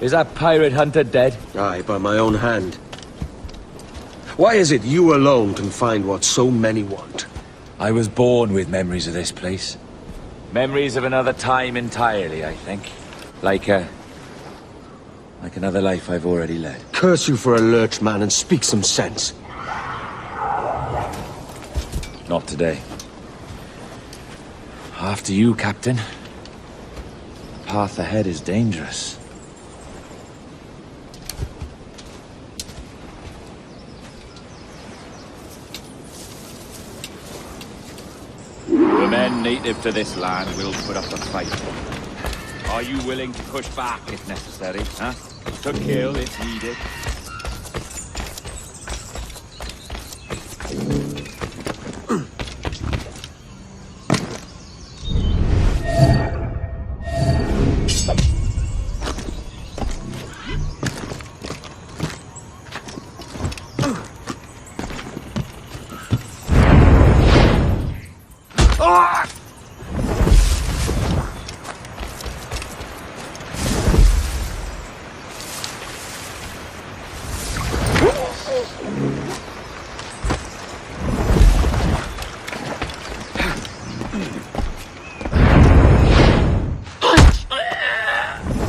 Is that pirate hunter dead? Aye, by my own hand. Why is it you alone can find what so many want? I was born with memories of this place. Memories of another time entirely, I think. Like another life I've already led. Curse you for a lurch, man, and speak some sense. Not today. After you, Captain. The path ahead is dangerous. The men native to this land will put up a fight. Are you willing to push back if necessary, huh? To kill if needed?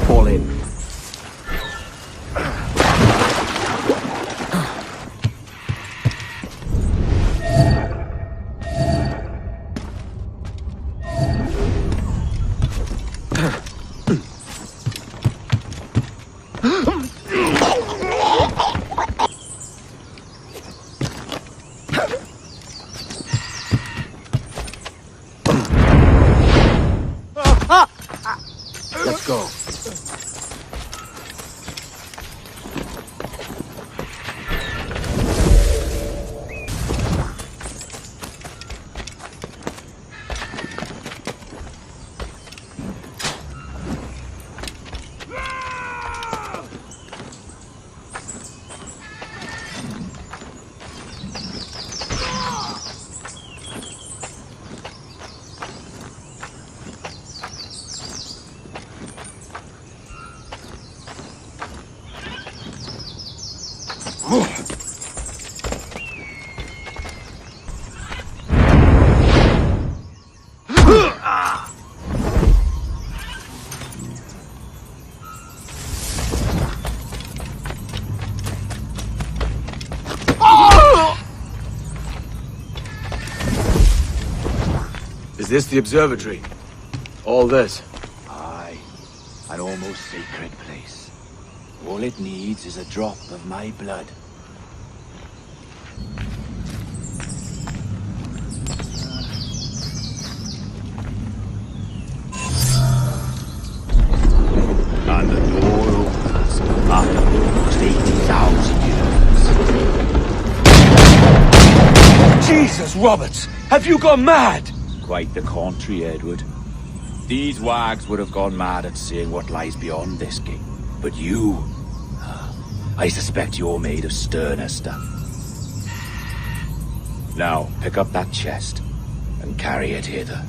Fall in. Let's go. Is this the observatory? All this? Aye. An almost sacred place. All it needs is a drop of my blood. And the door opens after almost 80,000 years. Jesus, Roberts! Have you gone mad? Quite the contrary, Edward. These wags would have gone mad at seeing what lies beyond this gate. But you... I suspect you're made of sterner stuff. Now, pick up that chest and carry it hither.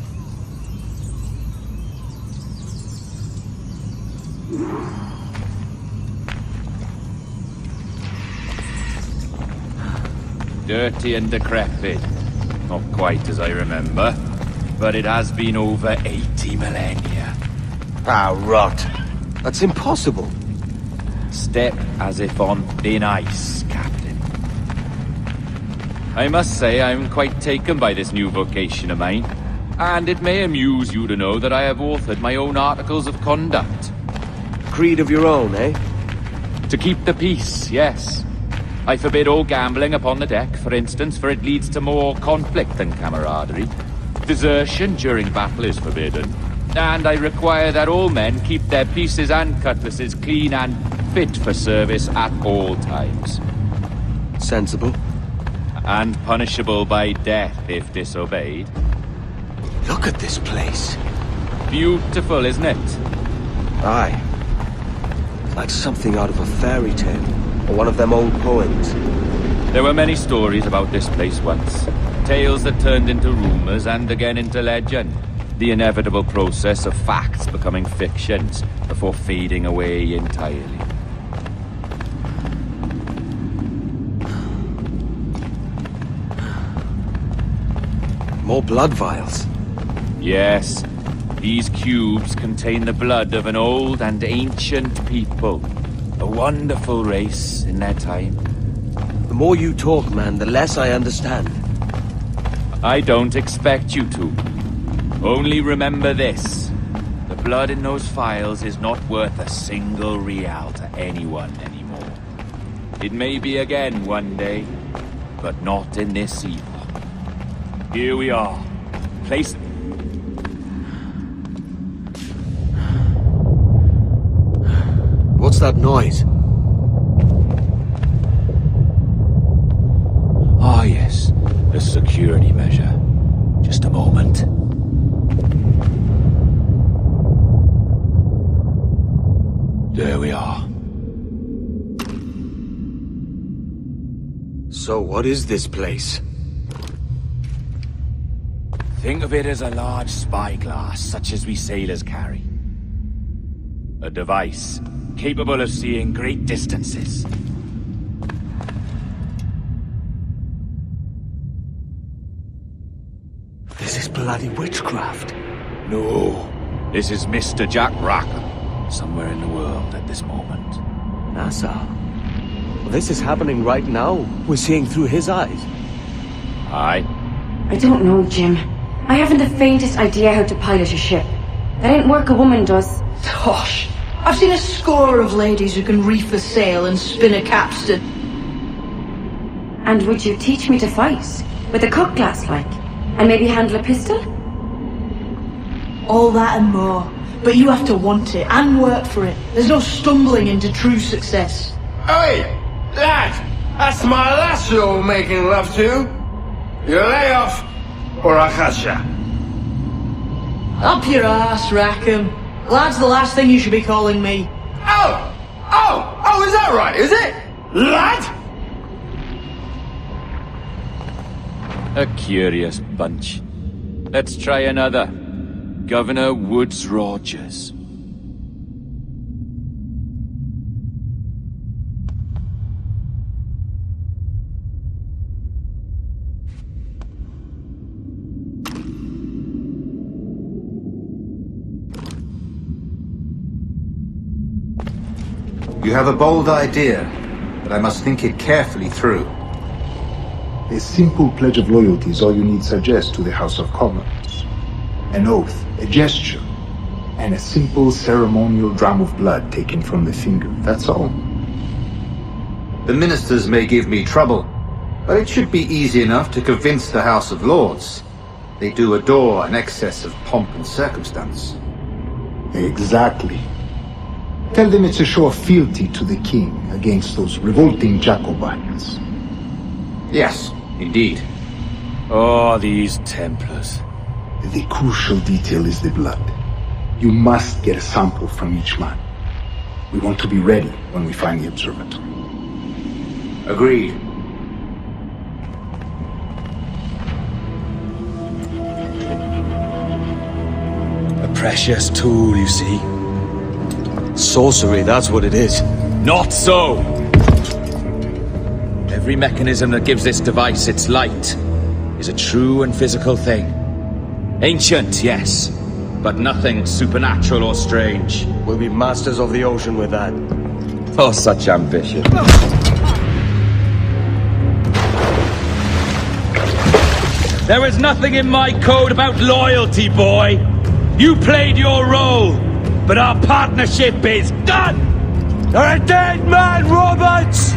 Dirty and decrepit. Not quite as I remember, but it has been over 80 millennia. Ah, rot. That's impossible. Step as if on thin ice, Captain. I must say I'm quite taken by this new vocation of mine, and it may amuse you to know that I have authored my own articles of conduct. Creed of your own, eh? To keep the peace, yes. I forbid all gambling upon the deck, for instance, for it leads to more conflict than camaraderie. Desertion during battle is forbidden. And I require that all men keep their pieces and cutlasses clean and fit for service at all times. Sensible. And punishable by death if disobeyed. Look at this place. Beautiful, isn't it? Aye. Like something out of a fairy tale, or one of them old poems. There were many stories about this place once. Tales that turned into rumors and again into legend. The inevitable process of facts becoming fictions, of before fading away entirely. More blood vials. Yes, these cubes contain the blood of an old and ancient people. A wonderful race in their time. The more you talk, man, the less I understand. I don't expect you to. Only remember this. The blood in those files is not worth a single real to anyone anymore. It may be again one day, but not in this epoch. Here we are. Place... What's that noise? Ah, yes. A security measure. Just a moment. There we are. So what is this place? Think of it as a large spyglass, such as we sailors carry. A device capable of seeing great distances. This is bloody witchcraft. No, this is Mr. Jack Rackham, somewhere in the world at this moment. NASA. Well, this is happening right now. We're seeing through his eyes. Aye. I don't know, Jim. I haven't the faintest idea how to pilot a ship. That ain't work a woman does. Tosh. I've seen a score of ladies who can reef a sail and spin a capstan. And would you teach me to fight? With a cut glass, like? And maybe handle a pistol? All that and more. But you have to want it and work for it. There's no stumbling into true success. Hey, lad! That's my lass you're making love to. You lay off, or I catch ya. Up your ass, Rackham. Lad's the last thing you should be calling me. Oh, is that right, is it? Lad? A curious bunch. Let's try another. Governor Woods Rogers. You have a bold idea, but I must think it carefully through. A simple pledge of loyalty is all you need suggest to the House of Commons. An oath, a gesture, and a simple ceremonial dram of blood taken from the finger. That's all. The ministers may give me trouble, but it should be easy enough to convince the House of Lords. They do adore an excess of pomp and circumstance. Exactly. Tell them it's a show of fealty to the king against those revolting Jacobites. Yes, indeed. Oh, these Templars. The crucial detail is the blood. You must get a sample from each man. We want to be ready when we find the observatory. Agreed. A precious tool, you see. Sorcery, that's what it is. Not so! Every mechanism that gives this device its light is a true and physical thing. Ancient, yes, but nothing supernatural or strange. We'll be masters of the ocean with that. Oh, such ambition. There is nothing in my code about loyalty, boy. You played your role, but our partnership is done! You're a dead man, Roberts!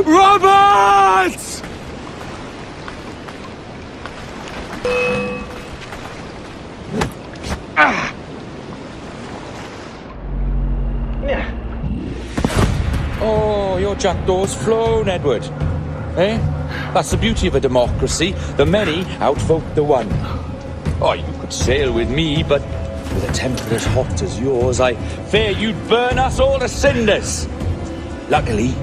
Roberts! Oh, your jackdaw's flown, Edward. Eh? That's the beauty of a democracy. The many outvote the one. Oh, you could sail with me, but with a temper as hot as yours, I fear you'd burn us all to cinders. Luckily,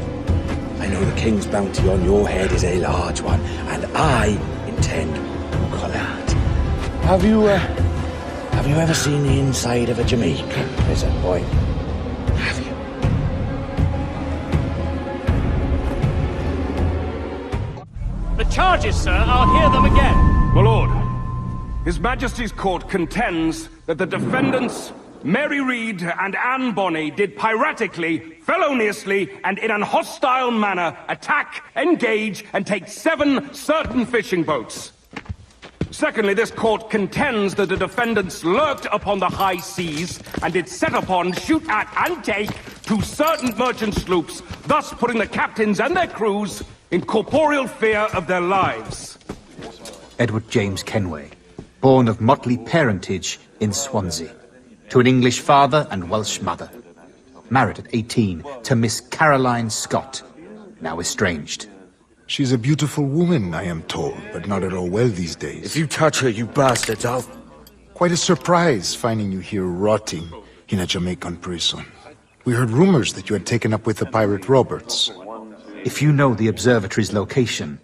I know the king's bounty on your head is a large one, and I intend to collect. Have you ever seen the inside of a Jamaican prison, boy? Have you? The charges, sir, I'll hear them again. My lord, His Majesty's court contends that the defendants, Mary Read and Anne Bonny, did piratically, feloniously, and in an hostile manner attack, engage, and take 7 certain fishing boats. Secondly, this court contends that the defendants lurked upon the high seas and did set upon, shoot at, and take 2 certain merchant sloops, thus putting the captains and their crews in corporeal fear of their lives. Edward James Kenway, born of motley parentage in Swansea, to an English father and Welsh mother. Married at 18 to Miss Caroline Scott, now estranged. She's a beautiful woman, I am told, but not at all well these days. If you touch her, you bastards, I'll... Quite a surprise finding you here rotting in a Jamaican prison. We heard rumors that you had taken up with the pirate Roberts. If you know the observatory's location,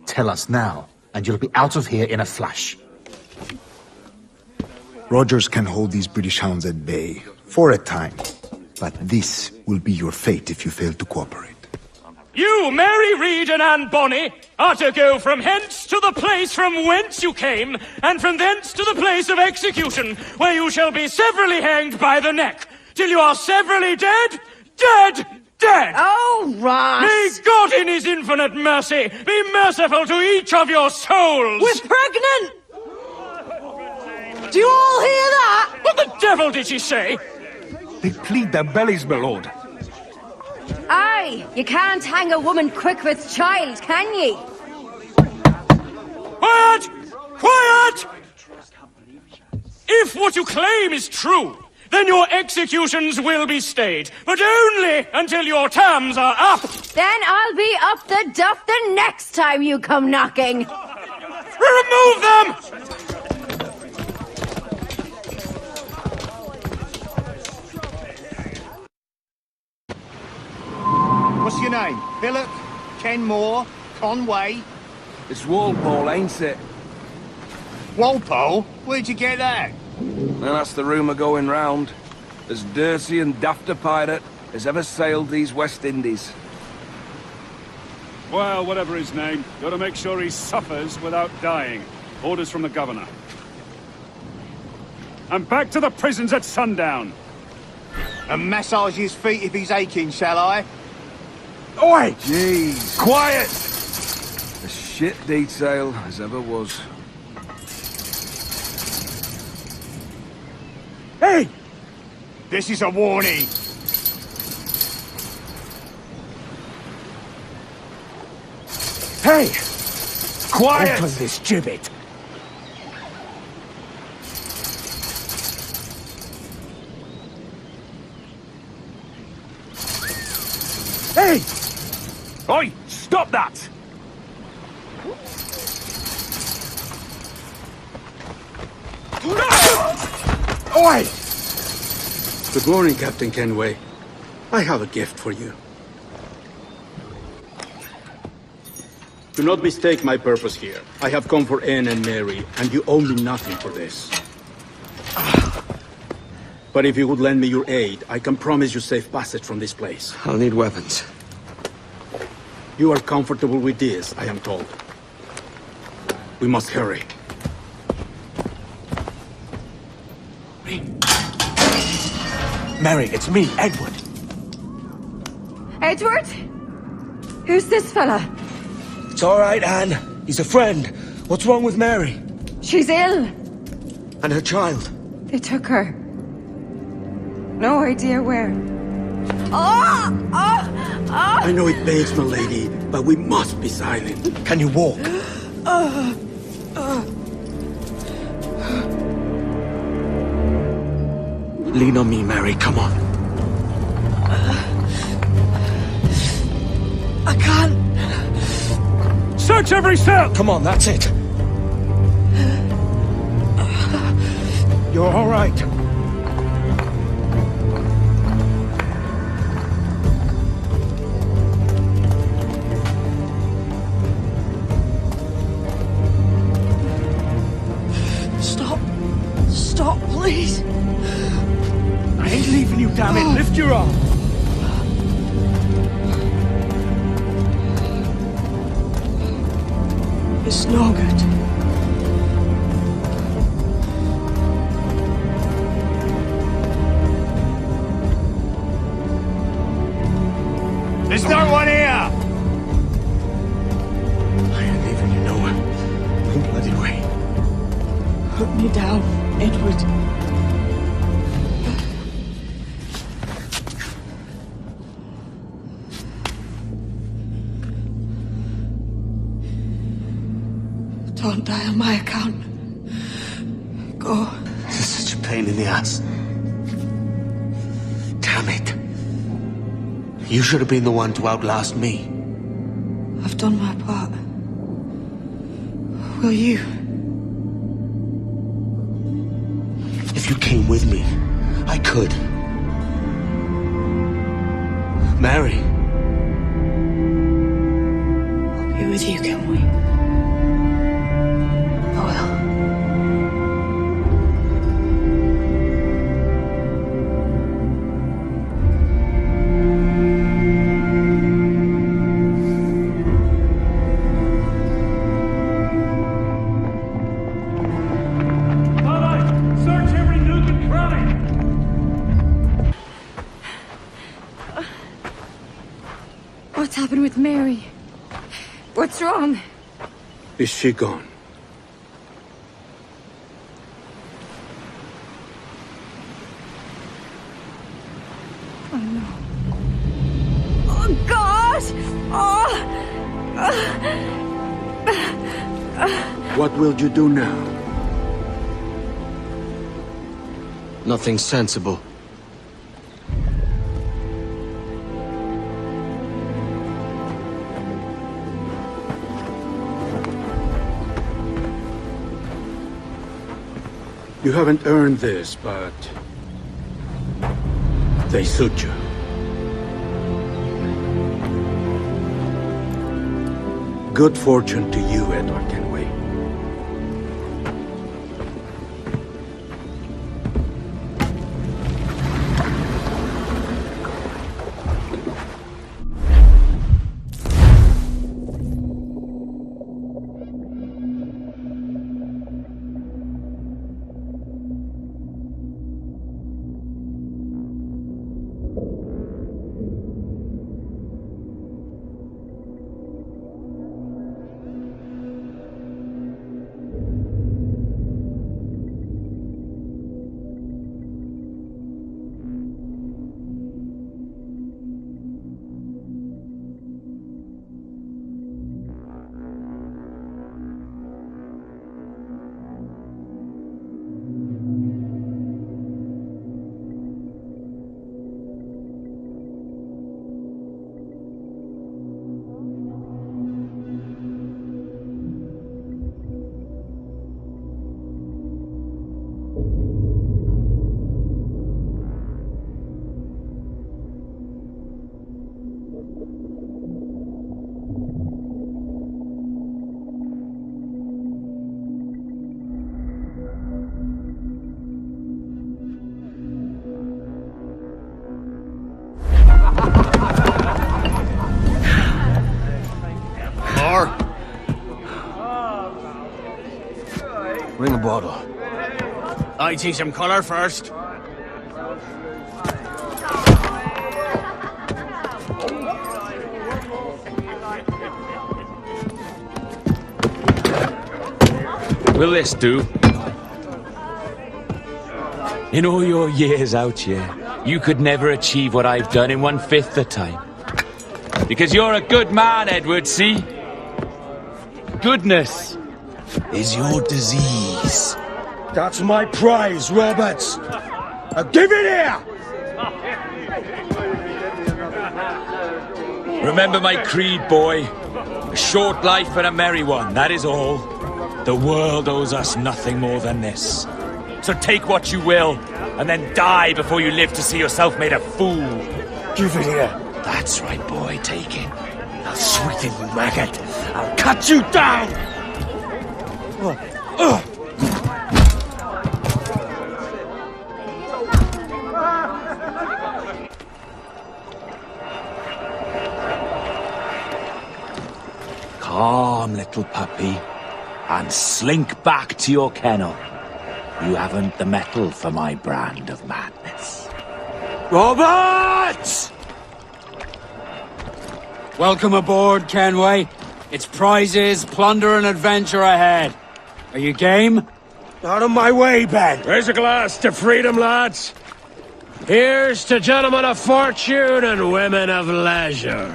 tell us now, and you'll be out of here in a flash. Rogers can hold these British hounds at bay, for a time. But this will be your fate if you fail to cooperate. You, Mary Read and Anne Bonny, are to go from hence to the place from whence you came, and from thence to the place of execution, where you shall be severally hanged by the neck, till you are severally dead, dead, dead! Oh, Ross! May God in his infinite mercy be merciful to each of your souls! We're pregnant! Do you all hear that? What the devil did she say? They plead their bellies, my lord. Aye, you can't hang a woman quick with child, can ye? Quiet! Quiet! If what you claim is true, then your executions will be stayed, but only until your terms are up. Then I'll be up the duff the next time you come knocking. Remove them! What's your name? Philip? Kenmore? Conway? It's Walpole, ain't it? Walpole? Where'd you get that? Well, that's the rumour going round. As dirty and daft a pirate as ever sailed these West Indies. Well, whatever his name, gotta make sure he suffers without dying. Orders from the governor. And back to the prisons at sundown. And massage his feet if he's aching, shall I? Oi! Jeez. Quiet! A shit detail as ever was. Hey! This is a warning. Hey! Quiet! Open this gibbet. Hey! Oi! Stop that! Oi! Good morning, Captain Kenway. I have a gift for you. Do not mistake my purpose here. I have come for Anne and Mary, and you owe me nothing for this. But if you would lend me your aid, I can promise you safe passage from this place. I'll need weapons. You are comfortable with this, I am told. We must hurry. Mary, it's me, Edward. Edward? Who's this fella? It's all right, Anne. He's a friend. What's wrong with Mary? She's ill. And her child? They took her. No idea where. Oh! Oh! Oh! I know it pains, my lady, but we must be silent. Can you walk? Lean on me, Mary. Come on. I can't. Search every cell! Come on, that's it. You're all right. Stop. Stop, please. I ain't leaving you, damn it. Lift your arm. It's no good. There's no one here! I ain't leaving you nowhere. No bloody way. Put me down, Edward. Don't die on my account. Go. This is such a pain in the ass. Damn it. You should have been the one to outlast me. I've done my part. Will you? If you came with me, I could. Mary. I'll be with you, can we? I will. What's happened with Mary? What's wrong? Is she gone? Oh no. Oh God! Oh! What will you do now? Nothing sensible. You haven't earned this, but they suit you. Good fortune to you, Edward Kenway. Bring a bottle. I see some colour first. Will this do? In all your years out here, you could never achieve what I've done in 1/5 the time. Because you're a good man, Edward, see? Goodness is your disease. That's my prize, Roberts. Give it here! Remember my creed, boy. A short life and a merry one, that is all. The world owes us nothing more than this. So take what you will, and then die before you live to see yourself made a fool. Give it here. That's right, boy, take it. I'll sweeten you, maggot. I'll cut you down! Calm, little puppy, and slink back to your kennel. You haven't the mettle for my brand of madness. Roberts! Welcome aboard, Kenway. It's prizes, plunder, and adventure ahead. Are you game? Out of my way, Ben! Raise a glass to freedom, lads! Here's to gentlemen of fortune and women of leisure.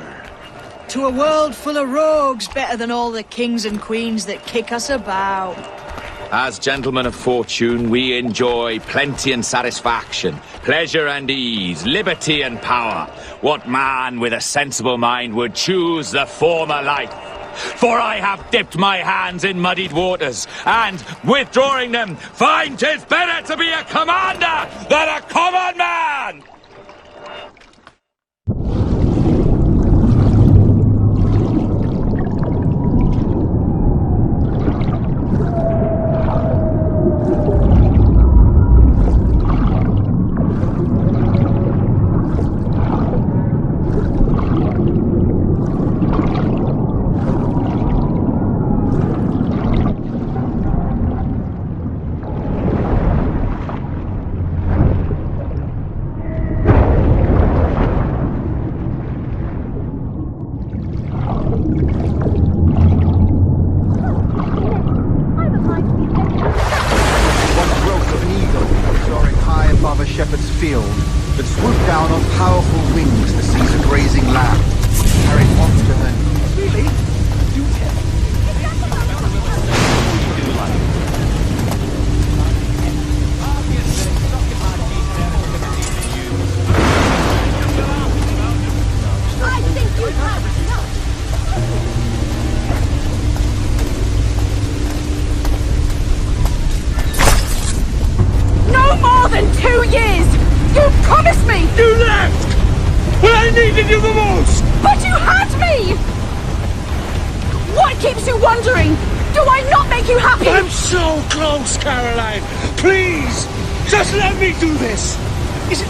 To a world full of rogues, better than all the kings and queens that kick us about. As gentlemen of fortune, we enjoy plenty and satisfaction, pleasure and ease, liberty and power. What man with a sensible mind would choose the former life? For I have dipped my hands in muddied waters, and, withdrawing them, find 'tis better to be a commander than a common man!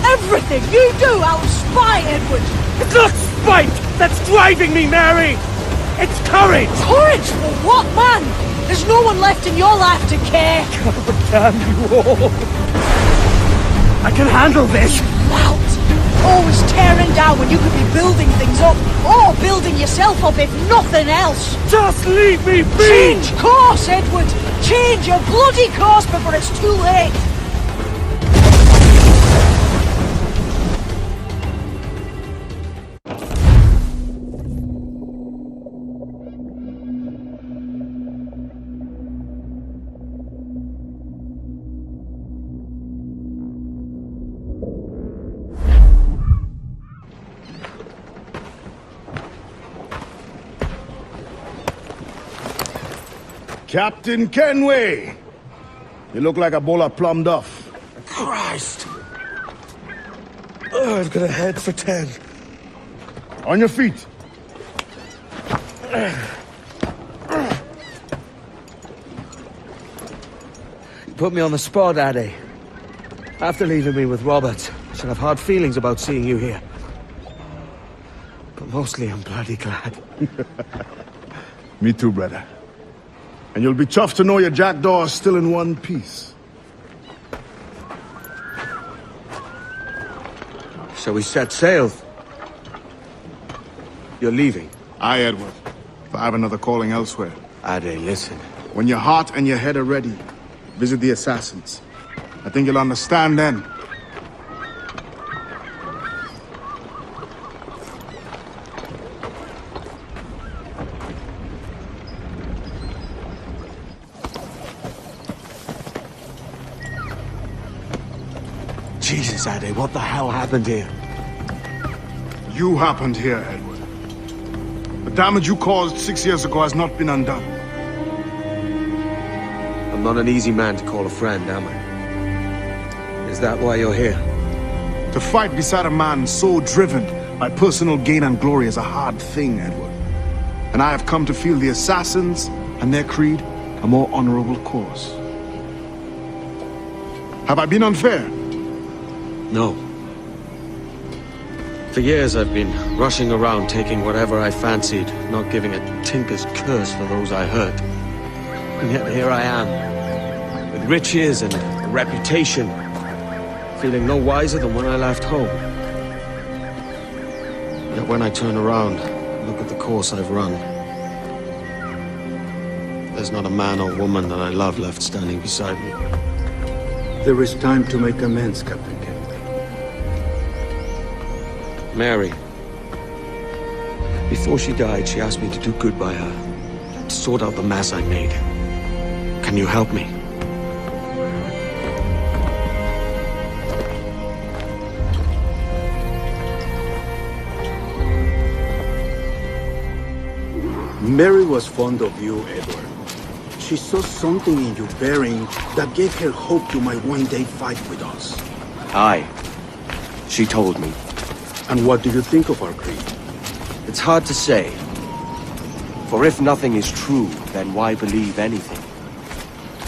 Everything you do out of spite, Edward! It's not spite that's driving me, Mary! It's courage! Courage for what, man? There's no one left in your life to care! God damn you all! I can handle this! Lout! Always tearing down when you could be building things up, or building yourself up if nothing else! Just leave me be! Change course, Edward! Change your bloody course before it's too late! Captain Kenway! You look like a bowl of plum duff. Christ! Oh, I've got a head for 10. On your feet. You put me on the spot, Addy. After leaving me with Robert, I should have hard feelings about seeing you here. But mostly I'm bloody glad. Me too, brother. And you'll be tough to know your jackdaw is still in one piece. So we set sail. You're leaving? Aye, Edward. If I have another calling elsewhere. Ade, listen. When your heart and your head are ready, visit the assassins. I think you'll understand then. Jesus, Ade, what the hell happened here? You happened here, Edward. The damage you caused 6 years ago has not been undone. I'm not an easy man to call a friend, am I? Is that why you're here? To fight beside a man so driven by personal gain and glory is a hard thing, Edward. And I have come to feel the assassins and their creed a more honorable cause. Have I been unfair? No. For years I've been rushing around taking whatever I fancied, not giving a tinker's curse for those I hurt. And yet here I am, with riches and a reputation, feeling no wiser than when I left home. Yet when I turn around, look at the course I've run. There's not a man or woman that I love left standing beside me. There is time to make amends, Captain. Mary. Before she died, she asked me to do good by her, to sort out the mess I made. Can you help me? Mary was fond of you, Edward. She saw something in your bearing that gave her hope you might one day fight with us. Aye. She told me. And what do you think of our creed? It's hard to say. For if nothing is true, then why believe anything?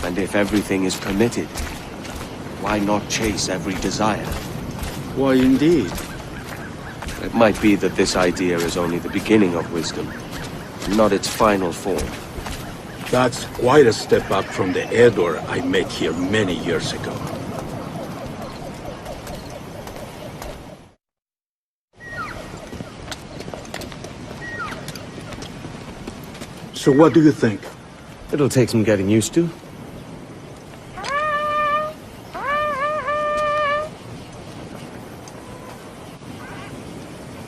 And if everything is permitted, why not chase every desire? Why, indeed. It might be that this idea is only the beginning of wisdom, not its final form. That's quite a step up from the Edward I met here many years ago. So what do you think? It'll take some getting used to.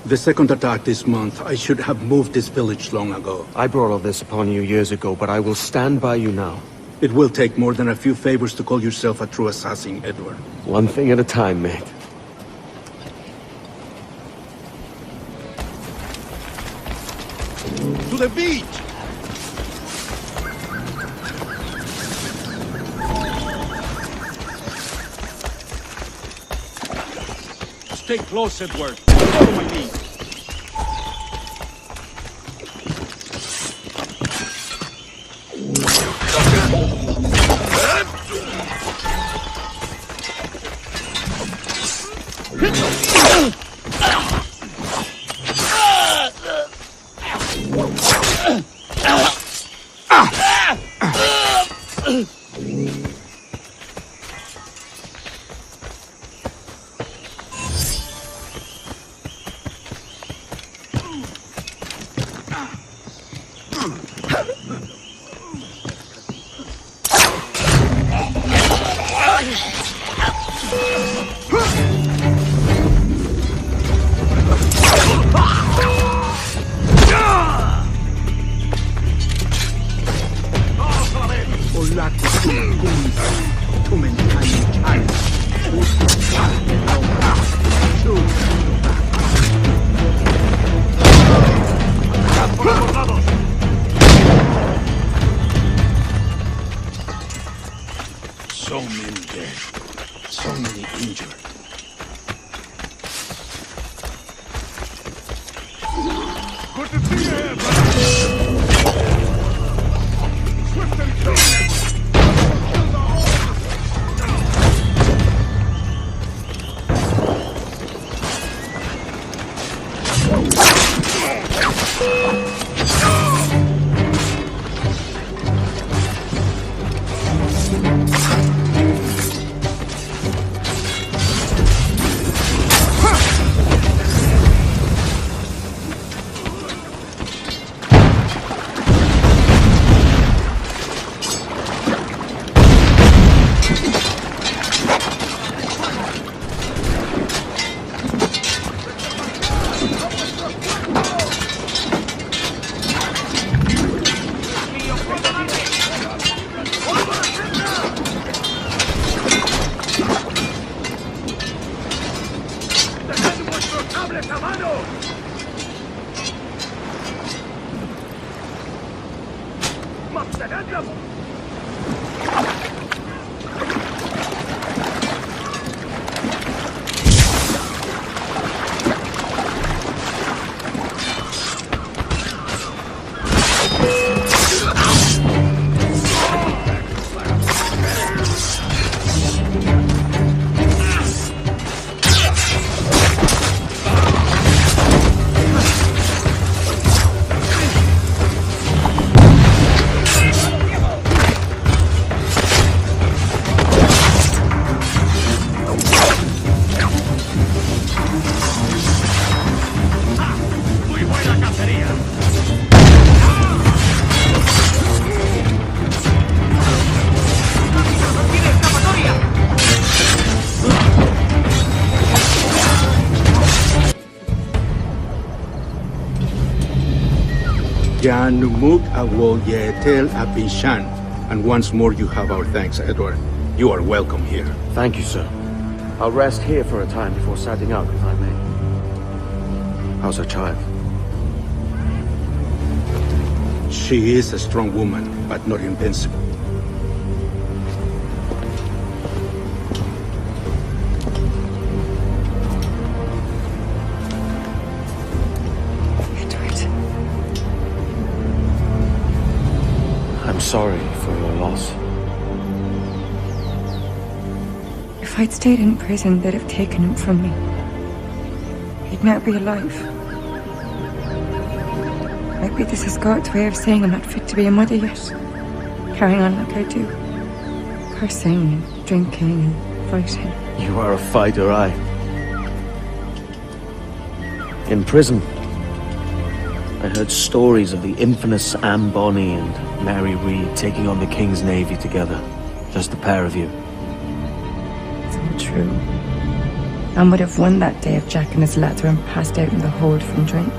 The second attack this month, I should have moved this village long ago. I brought all this upon you years ago, but I will stand by you now. It will take more than a few favors to call yourself a true assassin, Edward. One thing at a time, mate. To the beach! Stay close, Edward. Follow my lead. So many dead, so many injured. Good to see you here, brother. Swift and clean. Janumuk awol yetel abishan. And once more you have our thanks, Edward. You are welcome here. Thank you, sir. I'll rest here for a time before setting out, if I may. How's her child? She is a strong woman, but not invincible. I'm sorry for your loss. If I'd stayed in prison, they'd have taken him from me. He'd now be alive. Maybe this is God's way of saying I'm not fit to be a mother yet. Carrying on like I do. Cursing and drinking and fighting. You are a fighter, aye. In prison, I heard stories of the infamous Anne Bonny and Mary Read taking on the King's Navy together. Just the pair of you. It's all true. Anne would have won that day if Jack and his lads weren't passed out in the hold from drink.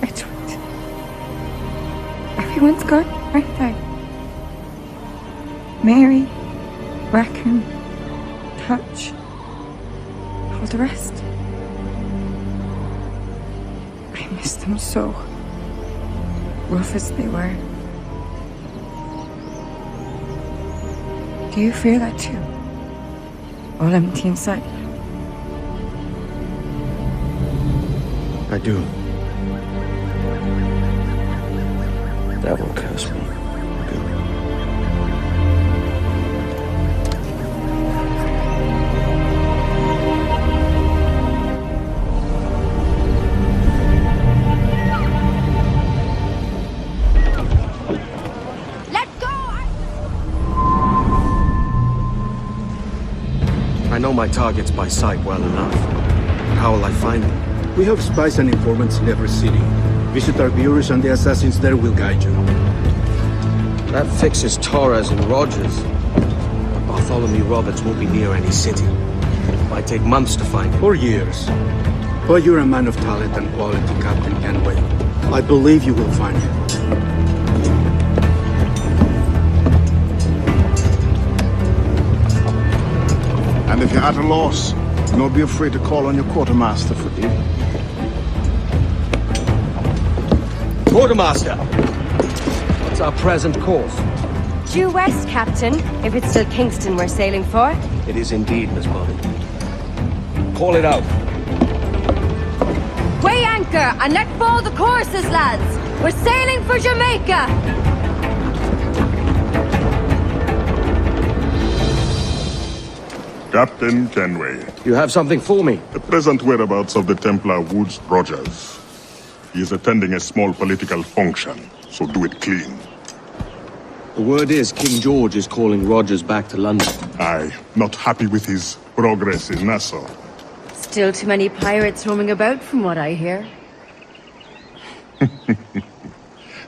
Edward. Everyone's gone, aren't they? Mary, Rackham, Touch. All the rest. I miss them so. Rough as they were. Do you feel that too? All empty inside? I do. Devil curse me. I know my targets by sight well enough. How will I find them? We have spies and informants in every city. Visit our bureaus and the assassins there will guide you. That fixes Torres and Rogers. But Bartholomew Roberts won't be near any city. It might take months to find him. Or years. But you're a man of talent and quality, Captain Kenway. I believe you will find him. And if you're at a loss, do not be afraid to call on your quartermaster for aid. Quartermaster! What's our present course? Due west, Captain, if it's still Kingston we're sailing for. It is indeed, Miss Bonny. Call it out. Weigh anchor and let fall the courses, lads! We're sailing for Jamaica! Captain Kenway. You have something for me? The present whereabouts of the Templar Woods Rogers. He is attending a small political function, so do it clean. The word is King George is calling Rogers back to London. Aye, not happy with his progress in Nassau. Still too many pirates roaming about from what I hear.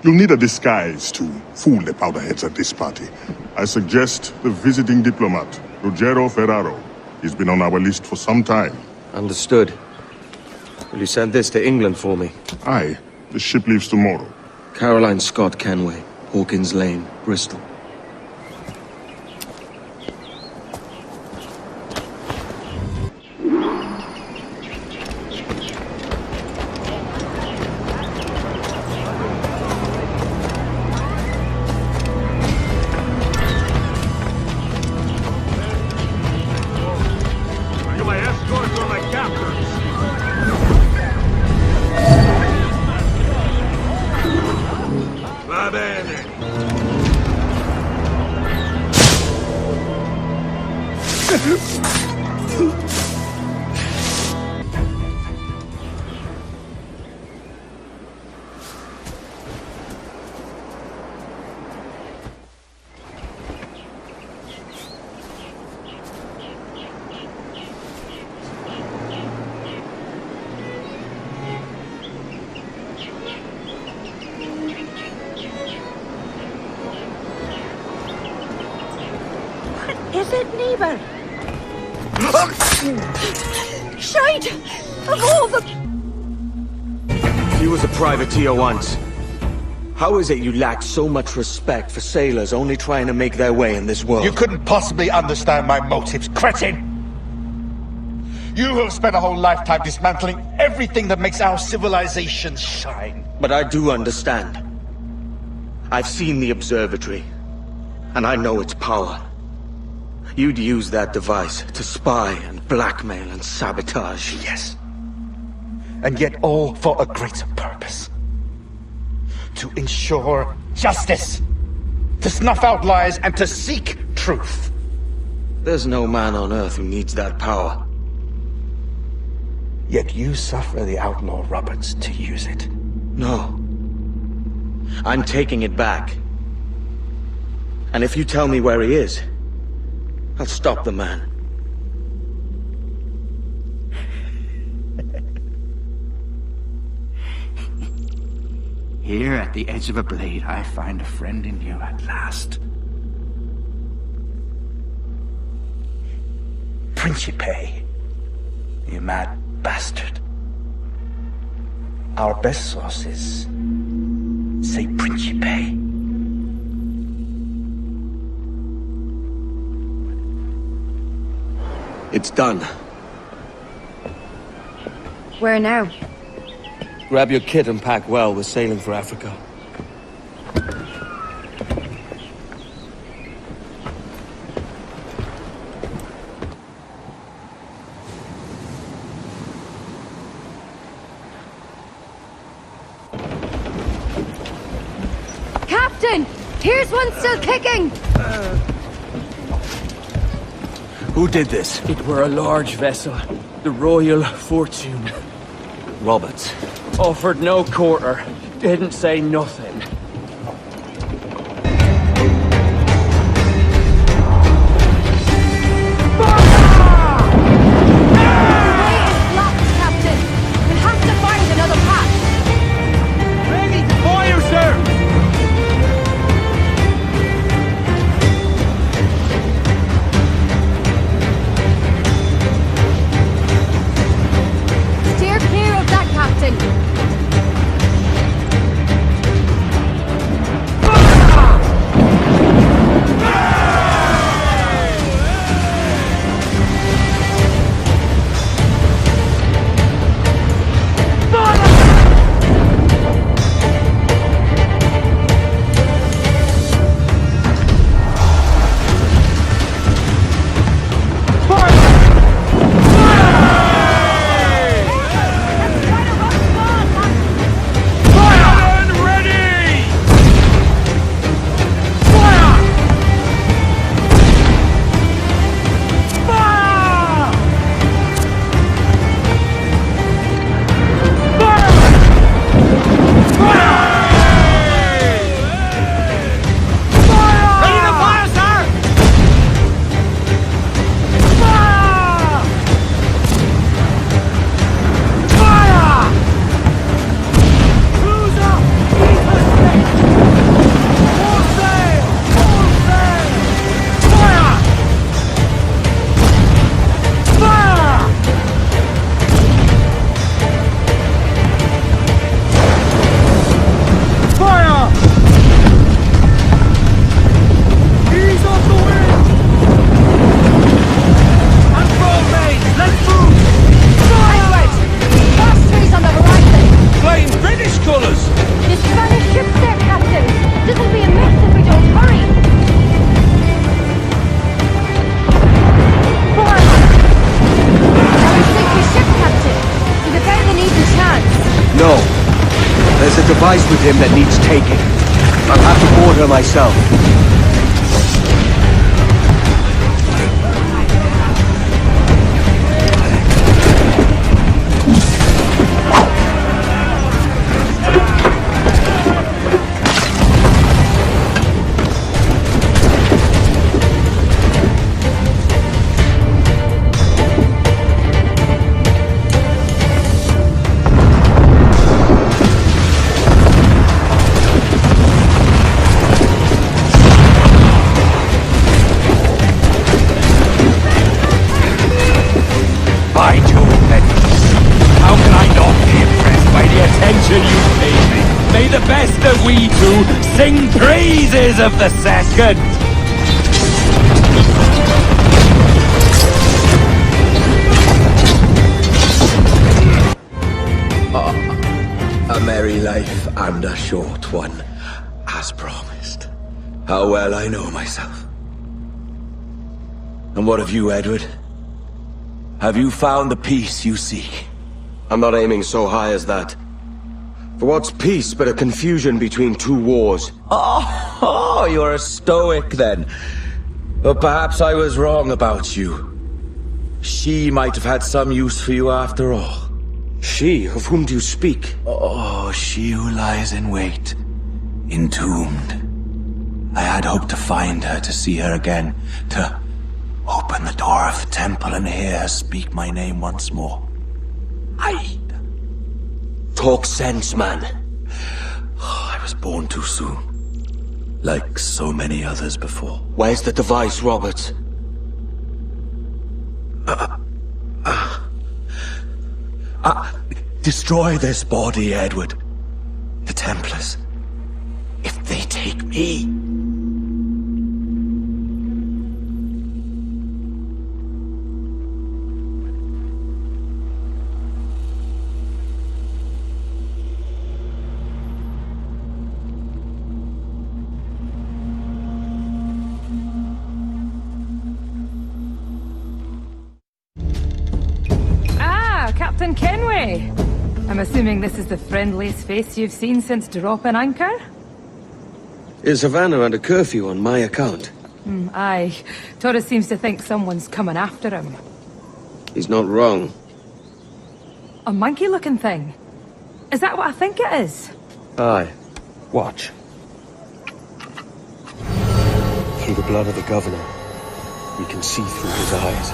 You'll need a disguise to fool the powderheads at this party. I suggest the visiting diplomat, Ruggiero Ferraro. He's been on our list for some time. Understood. Will you send this to England for me? Aye. The ship leaves tomorrow. Caroline Scott Kenway, Hawkins Lane, Bristol. Is it, neighbor? Shite! Of all the... He was a privateer once. How is it you lack so much respect for sailors only trying to make their way in this world? You couldn't possibly understand my motives, cretin! You have spent a whole lifetime dismantling everything that makes our civilization shine. But I do understand. I've seen the observatory, and I know its power. You'd use that device to spy and blackmail and sabotage. Yes. And yet all for a greater purpose. To ensure justice. To snuff out lies and to seek truth. There's no man on Earth who needs that power. Yet you suffer the outlaw Roberts to use it. No. I'm taking it back. And if you tell me where he is, I'll stop the man. Here at the edge of a blade, I find a friend in you at last. Principe, you mad bastard. Our best sources say Principe. It's done. Where now? Grab your kit and pack well. We're sailing for Africa. Captain! Here's one still kicking! Who did this? It were a large vessel, the Royal Fortune. Roberts. Offered no quarter, didn't say nothing. Device with him that needs taking. I'll have to board her myself. together we two sing praises of the second. A merry life and a short one, as promised. How well I know myself. And what of you, Edward? Have you found the peace you seek? I'm not aiming so high as that. For what's peace but a confusion between two wars? Oh, you're a stoic then. But perhaps I was wrong about you. She might have had some use for you after all. She? Of whom do you speak? Oh, she who lies in wait, entombed. I had hoped to find her, to see her again, to open the door of the temple and hear her speak my name once more. Talk sense, man. I was born too soon. Like so many others before. Where's the device, Robert? Destroy this body, Edward. The Templars. If they take me... Captain Kenway! I'm assuming this is the friendliest face you've seen since dropping anchor? Is Havana under curfew on my account? Aye. Torres seems to think someone's coming after him. He's not wrong. A monkey-looking thing? Is that what I think it is? Aye. Watch. Through the blood of the governor, we can see through his eyes.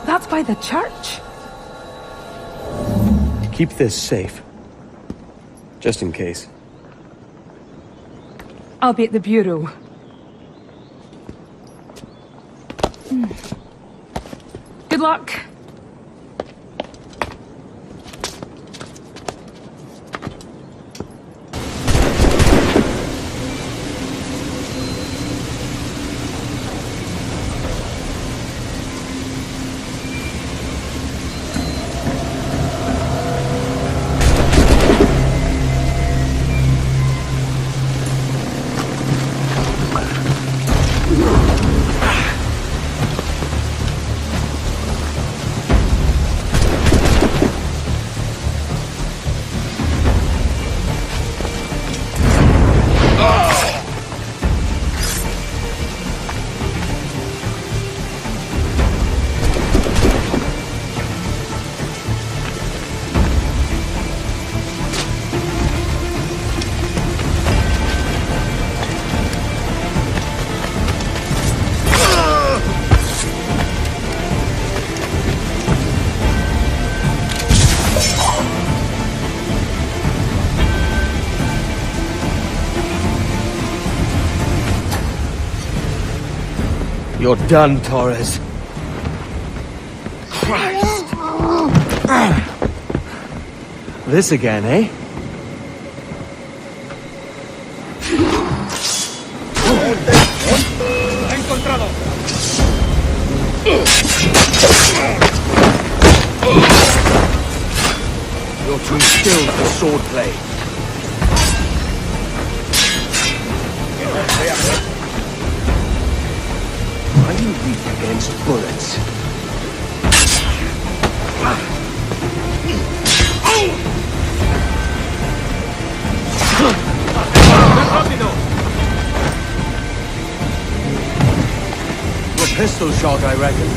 That's by the church. Keep this safe. Just in case. I'll be at the bureau. Good luck. You're done, Torres. Christ! This again, eh? Encontrado. You're too skilled for swordplay. Are you weak against bullets? Your pistol shot, I reckon.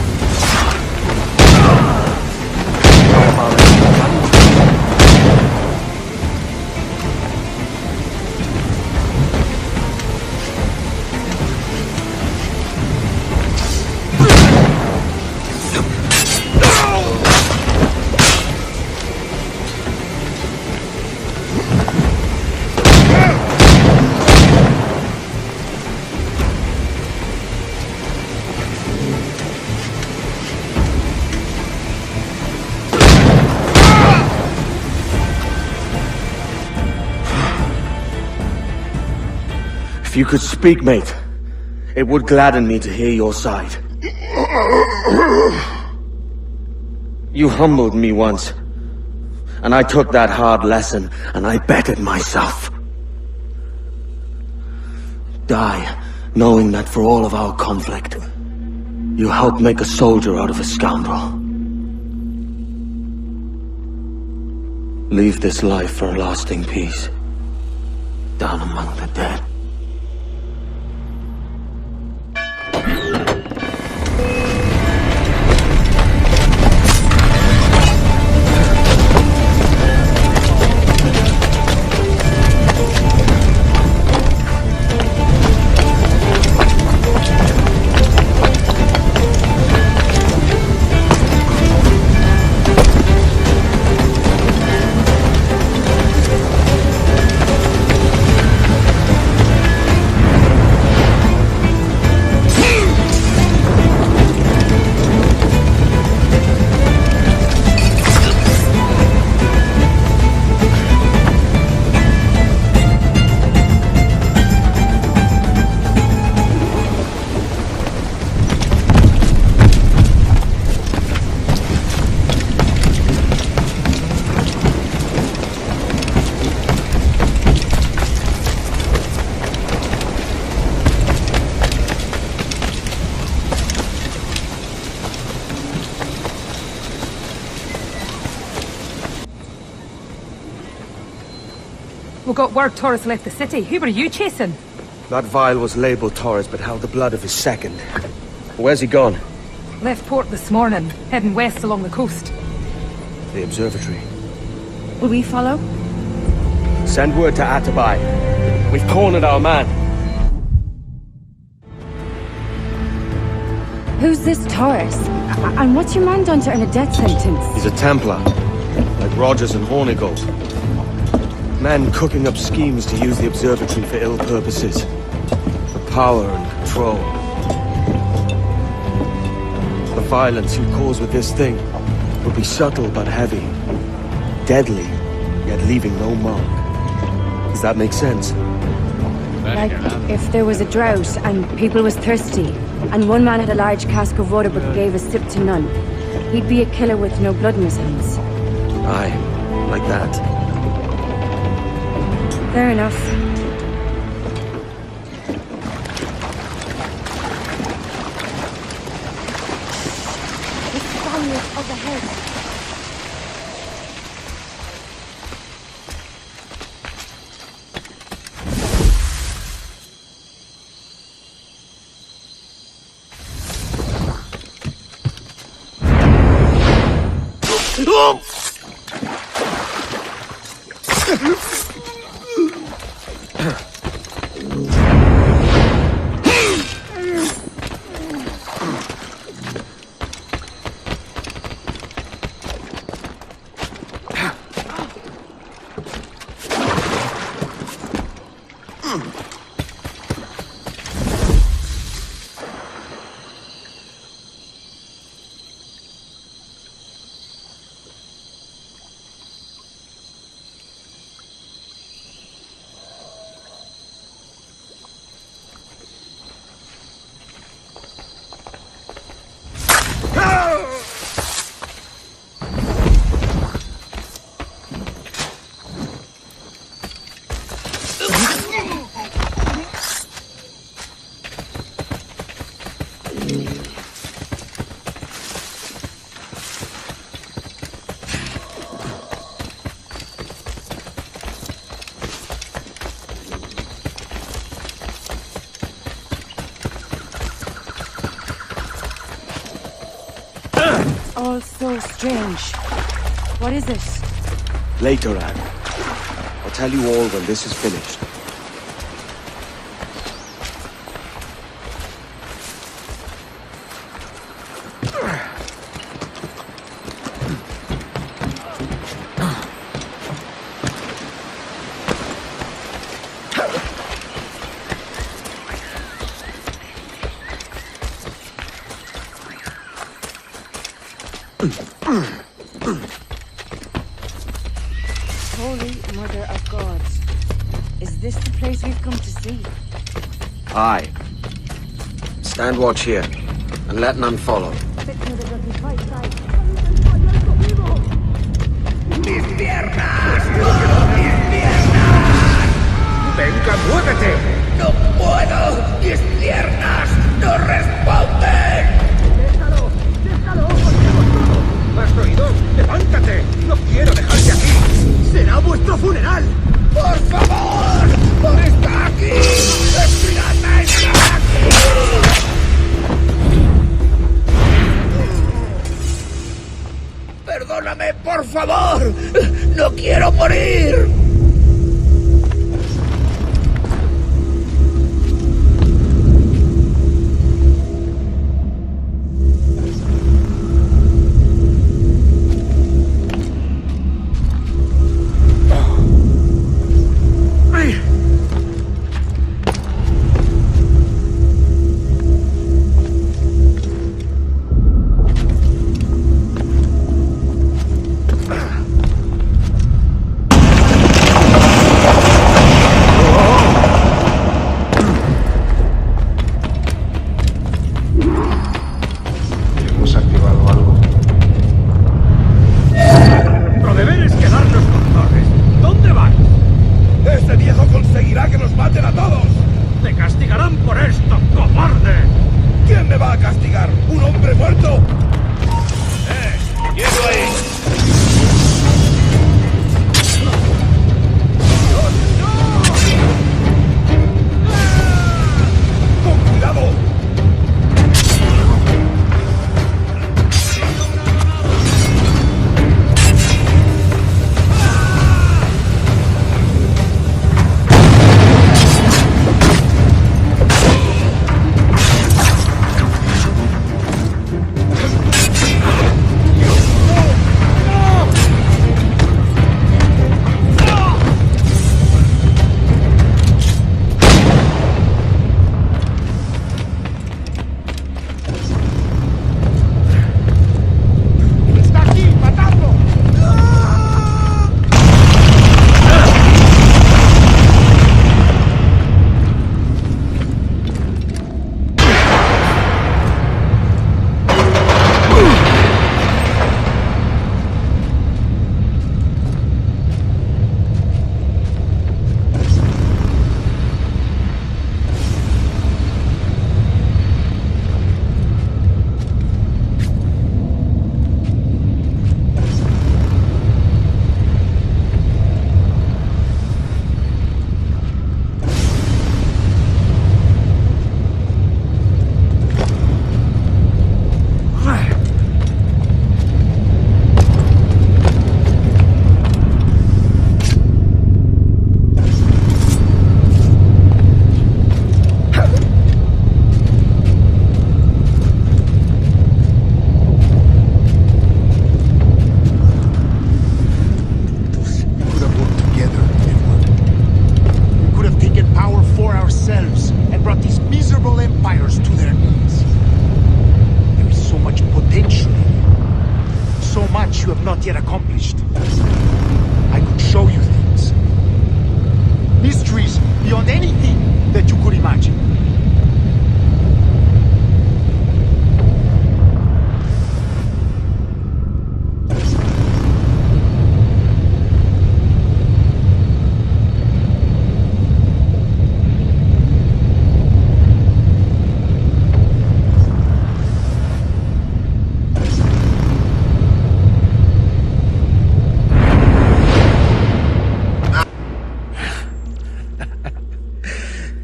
If you could speak, mate, it would gladden me to hear your side. You humbled me once, and I took that hard lesson, and I bettered myself. Die, knowing that for all of our conflict, you helped make a soldier out of a scoundrel. Leave this life for a lasting peace, down among the dead. We got word Torres left the city. Who were you chasing? That vial was labeled Torres, but held the blood of his second. Where's he gone? Left port this morning, heading west along the coast. The observatory. Will we follow? Send word to Atabai. We've cornered our man. Who's this Torres? And what's your man done to earn a death sentence? He's a Templar, like Rogers and Hornigold. Men cooking up schemes to use the observatory for ill purposes. For power and control. The violence you cause with this thing will be subtle but heavy. Deadly, yet leaving no mark. Does that make sense? Like, if there was a drought and people was thirsty, and one man had a large cask of water but gave a sip to none, he'd be a killer with no blood in his hands. Aye, like that. Fair enough. This Spaniard up ahead. All so strange. What is it? Later, Anne. I'll tell you all when this is finished. Holy Mother of God. Is this the place we've come to see? Aye. Stand watch here, and let none follow. ¡Mis piernas! ¡Mis piernas! ¡Venga, muévete! ¡No puedo! ¡Mis piernas no responden! ¡Déjalo! ¡Déjalo! ¿Has oído? ¡Levántate! ¡No quiero dejarte aquí! ¡Será vuestro funeral! ¡Por favor! ¡Está aquí! ¡Espírate! ¡Está aquí! ¡Perdóname, por favor! ¡No quiero morir!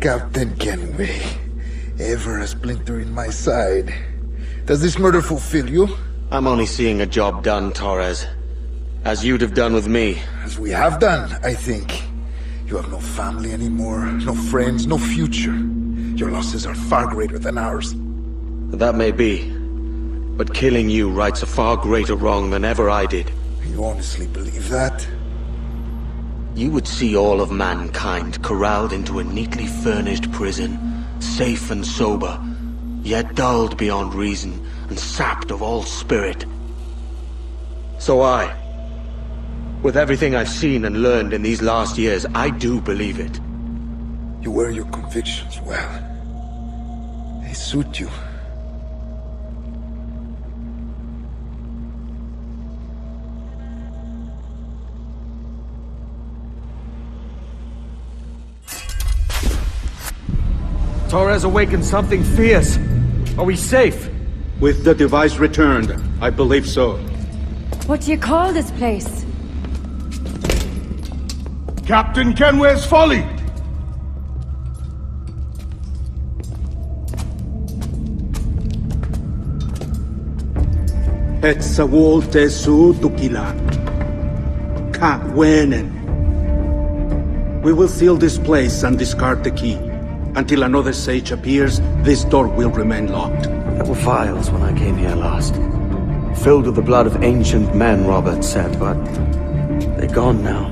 Captain Kenway, ever a splinter in my side. Does this murder fulfill you? I'm only seeing a job done, Torres. As you'd have done with me. As we have done, I think. You have no family anymore, no friends, no future. Your losses are far greater than ours. That may be. But killing you rights a far greater wrong than ever I did. You honestly believe that? You would see all of mankind corralled into a neatly furnished prison, safe and sober, yet dulled beyond reason and sapped of all spirit. So with everything I've seen and learned in these last years, I do believe it. You wear your convictions well. suit you. Torres awakened something fierce. Are we safe? With the device returned, I believe so. What do you call this place? Captain Kenway's Folly! Etzawolte su tukilan. Ka wenen. We will seal this place and discard the key. Until another sage appears, this door will remain locked. There were vials when I came here last. Filled with the blood of ancient men, Robert said, but they're gone now.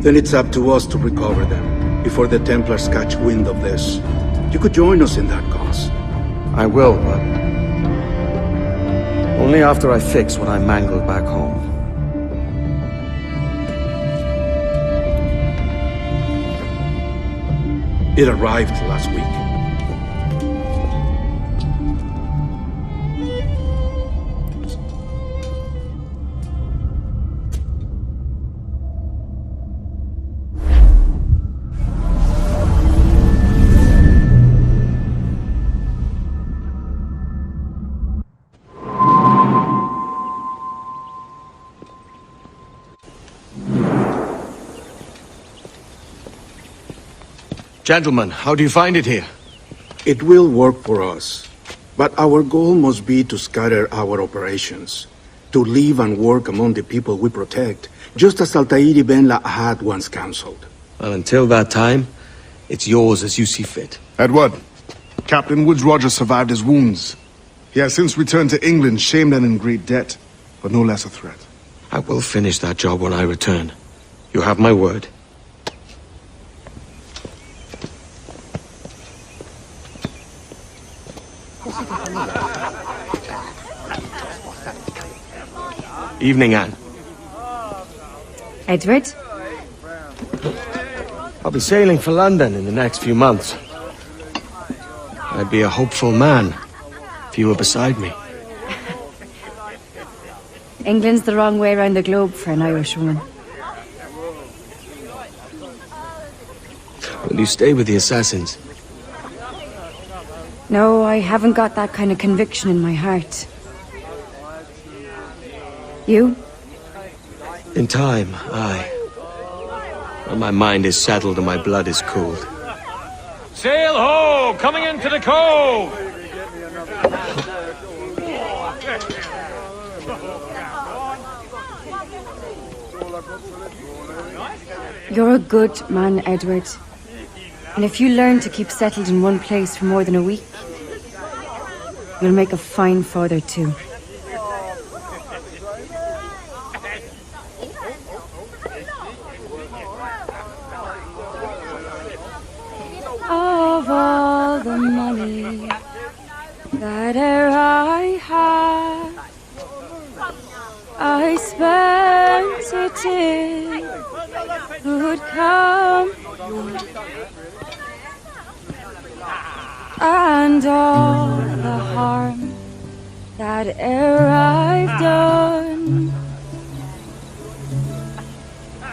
Then it's up to us to recover them, before the Templars catch wind of this. You could join us in that cause. I will, but only after I fix what I mangled back home. It arrived last week. Gentlemen, how do you find it here? It will work for us. But our goal must be to scatter our operations. To live and work among the people we protect, just as Altair ibn had once counseled. Well, until that time, it's yours as you see fit. Edward, Captain Woods Rogers survived his wounds. He has since returned to England, shamed and in great debt, but no less a threat. I will finish that job when I return. You have my word. Evening, Anne. Edward? I'll be sailing for London in the next few months. I'd be a hopeful man if you were beside me. England's the wrong way around the globe for an Irish woman. Will you stay with the assassins? No, I haven't got that kind of conviction in my heart. You? In time, aye. When my mind is settled and my blood is cooled. Sail ho! Coming into the cove! You're a good man, Edward. And if you learn to keep settled in one place for more than a week, you'll make a fine father too. Of all the money that e'er I had, I spent it in good company, and all the harm that e'er I've done,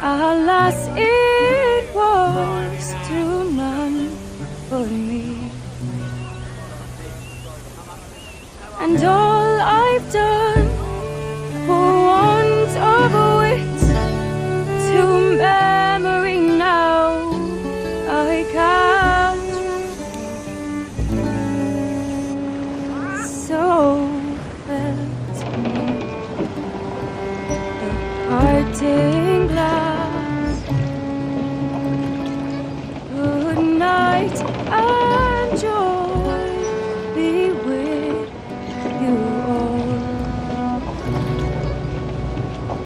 alas, it was to none but me. And all I've done for want of wit, to memory now I can't. So felt me the parting glass. Good night.